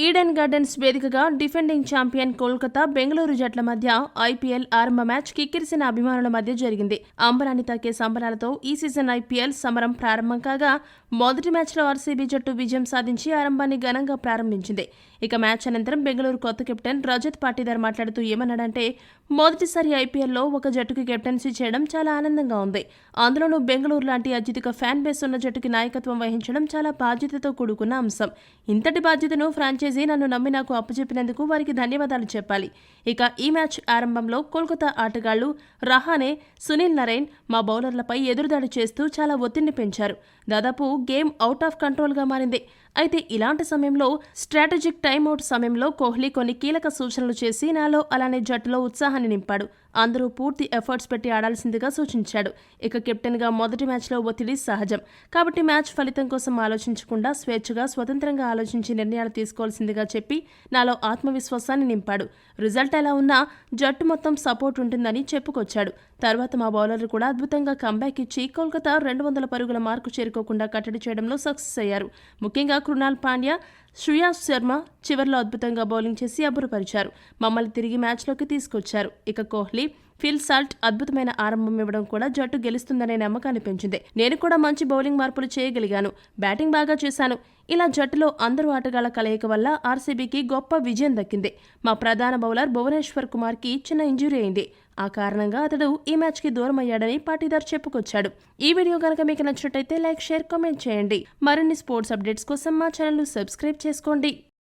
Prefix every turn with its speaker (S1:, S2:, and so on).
S1: Eden gardens వేదికగా defending champion Kolkata Bengaluru జట్ల మధ్య ఐపీఎల్ ఆరంభ మ్యాచ్ కిక్కిరిసిన అభిమానుల మధ్య జరిగింది. అంబరాన్ని తాకే సంబరాలతో ఈ సీజన్ ఐపీఎల్ సమరం ప్రారంభం కాగా మొదటి మ్యాచ్లో ఆర్సీబీ జట్టు విజయం సాధించి ఆరంభాన్ని ఘనంగా ప్రారంభించింది. ఇక మ్యాచ్ అనంతరం బెంగళూరు కొత్త కెప్టెన్ రజత్ పాటీదార్ మాట్లాడుతూ ఏమన్నాడంటే, మొదటిసారి ఐపీఎల్లో ఒక జట్టుకి కెప్టెన్సీ చేయడం చాలా ఆనందంగా ఉంది. అందులోనూ బెంగళూరు లాంటి అత్యధిక ఫ్యాన్ బేస్ ఉన్న జట్టుకి నాయకత్వం వహించడం చాలా బాధ్యతతో కూడుకున్న అంశం. ఇంతటి బాధ్యతను ఫ్రాంచైజీ నన్ను నమ్మి నాకు అప్పచెప్పినందుకు వారికి ధన్యవాదాలు చెప్పాలి. ఇక ఈ మ్యాచ్ ఆరంభంలో కోల్కతా ఆటగాళ్లు రహానే, సునీల్ నరైన్ మా బౌలర్లపై ఎదురుదాడి చేస్తూ చాలా ఒత్తిడిని పెంచారు. దాదాపు గేమ్ అవుట్ ఆఫ్ కంట్రోల్గా మారింది. అయితే ఇలాంటి సమయంలో స్ట్రాటజిక్ టైమ్అవుట్ సమయంలో కోహ్లీ కొన్ని కీలక సూచనలు చేసి నాలో అలానే జట్టులో ఉత్సాహాన్ని నింపాడు. అందరూ పూర్తి ఎఫర్ట్స్ పెట్టి ఆడాల్సిందిగా సూచించాడు. ఇక కెప్టెన్గా మొదటి మ్యాచ్లో ఒత్తిడి సహజం కాబట్టి మ్యాచ్ ఫలితం కోసం ఆలోచించకుండా స్వేచ్ఛగా స్వతంత్రంగా ఆలోచించి నిర్ణయాలు తీసుకోవాల్సిందిగా చెప్పి నాలో ఆత్మవిశ్వాసాన్ని నింపాడు. రిజల్ట్ ఎలా ఉన్నా జట్టు మొత్తం సపోర్ట్ ఉంటుందని చెప్పుకొచ్చాడు. తర్వాత మా బౌలర్లు కూడా అద్భుతంగా కంబ్యాక్ ఇచ్చి కోల్కతా 200 పరుగుల మార్కు చేరుకోకుండా కట్టడి చేయడంలో సక్సెస్ అయ్యారు. ముఖ్యంగా కృణాల్ పాండ్యా, శ్రేయాస్ శర్మ చివర్లో అద్భుతంగా బౌలింగ్ చేసి అబ్బురపరిచారు. మమ్మల్ని తిరిగి మ్యాచ్లోకి తీసుకొచ్చారు. ఇక కోహ్లీ, ఫిల్ సాల్ట్ అద్భుతమైన ఆరంభం ఇవ్వడం కూడా జట్టు గెలుస్తుందనే నమ్మకాన్ని పెంచింది. నేను కూడా మంచి బౌలింగ్ మార్పులు చేయగలిగాను, బ్యాటింగ్ బాగా చేశాను. ఇలా జట్టులో అందరూ ఆటగాళ్ల కలయిక వల్ల ఆర్సీబీకి గొప్ప విజయం దక్కింది. మా ప్రధాన బౌలర్ భువనేశ్వర్ కుమార్కి చిన్న ఇంజురీ అయింది. ఆ కారణంగా అతడు ఈ మ్యాచ్కి దూరం అయ్యాడని పాటీదార్ చెప్పుకొచ్చాడు. ఈ వీడియో కనుక మీకు నచ్చినట్టయితే లైక్, షేర్, కామెంట్ చేయండి. మరిన్ని స్పోర్ట్స్ అప్డేట్స్ కోసం మా ఛానల్ సబ్స్క్రైబ్ చేసుకోండి.